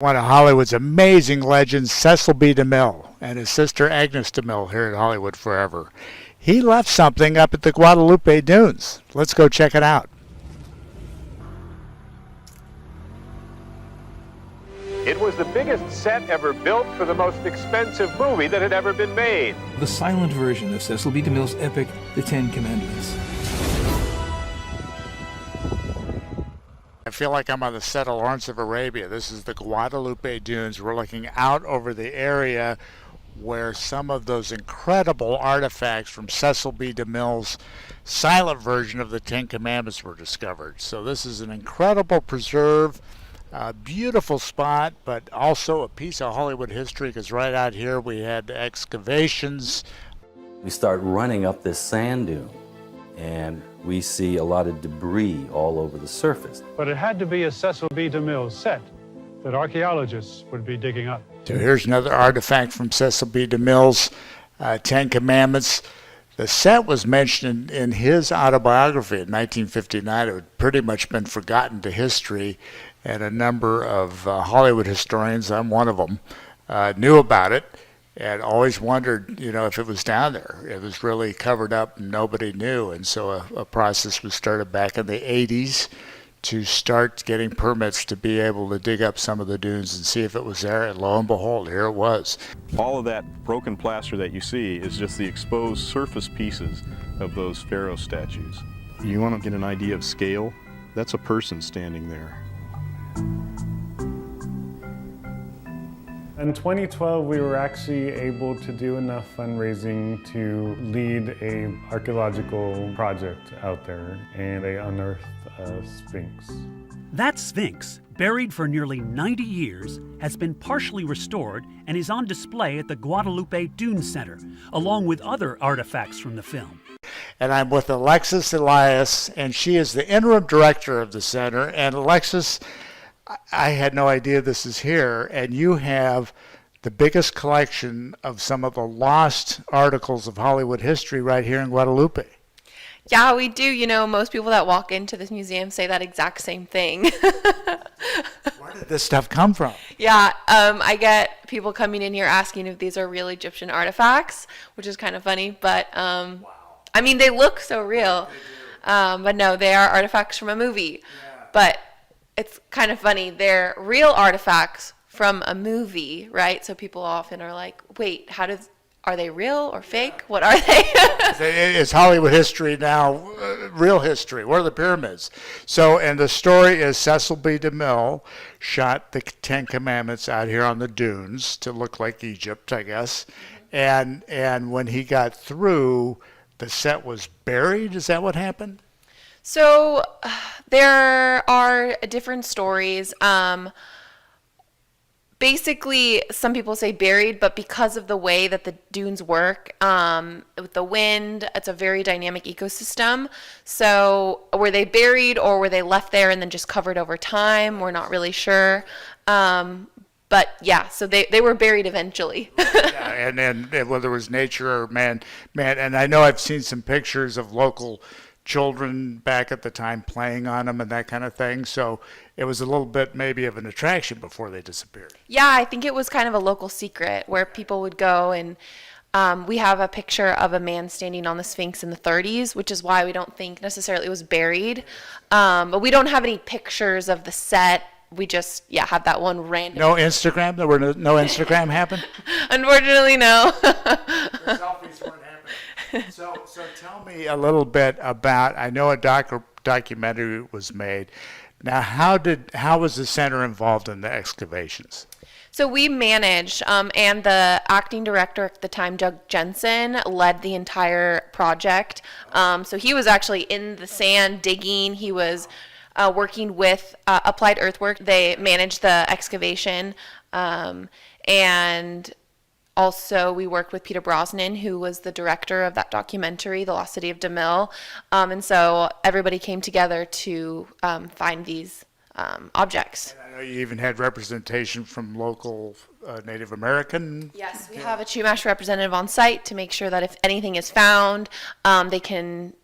One of Hollywood's amazing legends, Cecil B. DeMille, and his sister Agnes DeMille here at Hollywood Forever. He left something up at the Guadalupe Dunes. Let's go check it out. It was the biggest set ever built for the most expensive movie that had ever been made. The silent version of Cecil B. DeMille's epic, The Ten Commandments. I feel like I'm on the set of Lawrence of Arabia. This is the Guadalupe Dunes. We're looking out over the area where some of those incredible artifacts from Cecil B. DeMille's silent version of the Ten Commandments were discovered. So this is an incredible preserve, beautiful spot, but also a piece of Hollywood history, because right out here we had excavations. We start running up this sand dune, and we see a lot of debris all over the surface. But it had to be a Cecil B. DeMille set that archaeologists would be digging up. So here's another artifact from Cecil B. DeMille's Ten Commandments. The set was mentioned in his autobiography in 1959. It had pretty much been forgotten to history, and a number of Hollywood historians, I'm one of them, knew about it and always wondered, if it was down there. It was really covered up and nobody knew, and so a process was started back in the 80s to start getting permits to be able to dig up some of the dunes and see if it was there, and lo and behold, here it was. All of that broken plaster that you see is just the exposed surface pieces of those pharaoh statues. You want to get an idea of scale? That's a person standing there. In 2012, we were actually able to do enough fundraising to lead a archaeological project out there, and they unearthed a Sphinx. That Sphinx, buried for nearly 90 years, has been partially restored and is on display at the Guadalupe Dunes Center, along with other artifacts from the film. And I'm with Alexis Elias, and she is the interim director of the center. And Alexis, I had no idea this is here, and you have the biggest collection of some of the lost articles of Hollywood history right here in Guadalupe. Yeah, we do. Most people that walk into this museum say that exact same thing. Where did this stuff come from? Yeah, I get people coming in here asking if these are real Egyptian artifacts, which is kind of funny, but wow. I mean, they look so real. But no, they are artifacts from a movie. Yeah. But it's kind of funny. They're real artifacts from a movie, right? So people often are like, wait, are they real or fake? What are they? It's Hollywood history now, real history. What are the pyramids? So, and the story is Cecil B. DeMille shot the Ten Commandments out here on the dunes to look like Egypt, I guess. And when he got through, the set was buried. Is that what happened? So there are different stories. Basically, some people say buried, but because of the way that the dunes work, with the wind, it's a very dynamic ecosystem. So were they buried or were they left there and then just covered over time? We're not really sure. But yeah, so they were buried eventually. Yeah, and whether it was nature or man, and I know I've seen some pictures of local children back at the time playing on them and that kind of thing. So it was a little bit maybe of an attraction before they disappeared. Yeah, I think it was kind of a local secret where people would go, and we have a picture of a man standing on the Sphinx in the 30s, which is why we don't think necessarily it was buried. But we don't have any pictures of the set. We just, have that one random. No Instagram? There were no Instagram happen? Unfortunately, no. The selfies weren't happening. So tell me a little bit about, I know a documentary was made. Now, how was the center involved in the excavations? So we managed, and the acting director at the time, Doug Jensen, led the entire project. So he was actually in the sand digging. He was working with Applied Earthwork. They managed the excavation, and also we worked with Peter Brosnan, who was the director of that documentary, The Lost City of DeMille, and so everybody came together to find these objects. And I know you even had representation from local Native American. Yes, we have a Chumash representative on site to make sure that if anything is found, they can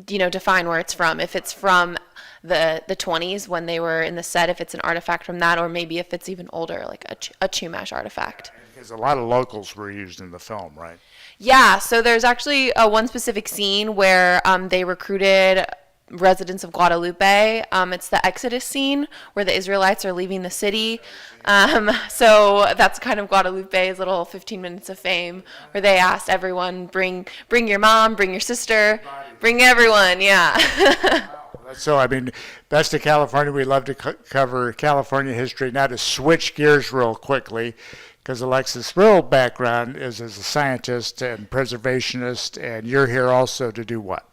define where it's from. If it's from the 20s when they were in the set, if it's an artifact from that, or maybe if it's even older, like a Chumash artifact. Because a lot of locals were used in the film, right? Yeah, so there's actually one specific scene where they recruited residents of Guadalupe. It's the Exodus scene where the Israelites are leaving the city. So that's kind of Guadalupe's little 15 minutes of fame, where they asked everyone, bring your mom, bring your sister, bring everyone, yeah. So, I mean, Best of California, we love to cover California history. Now to switch gears real quickly, because Alexis' real background is as a scientist and preservationist, and you're here also to do what?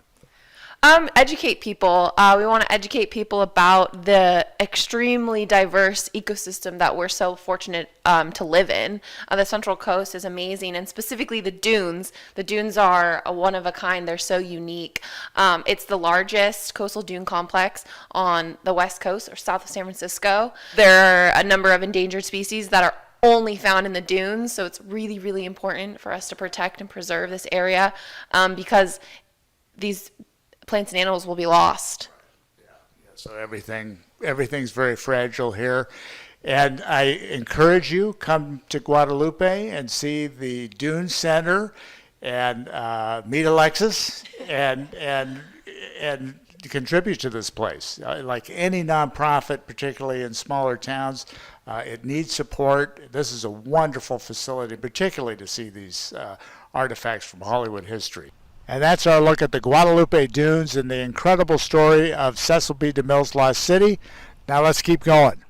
Educate people. We want to educate people about the extremely diverse ecosystem that we're so fortunate to live in. The Central Coast is amazing, and specifically the dunes. The dunes are a one of a kind. They're so unique. It's the largest coastal dune complex on the West Coast or south of San Francisco. There are a number of endangered species that are only found in the dunes, so it's really, really important for us to protect and preserve this area because these plants and animals will be lost. Yeah, so everything's very fragile here. And I encourage you, come to Guadalupe and see the Dune Center and meet Alexis and contribute to this place. Like any nonprofit, particularly in smaller towns, it needs support. This is a wonderful facility, particularly to see these artifacts from Hollywood history. And that's our look at the Guadalupe Dunes and the incredible story of Cecil B. DeMille's Lost City. Now let's keep going.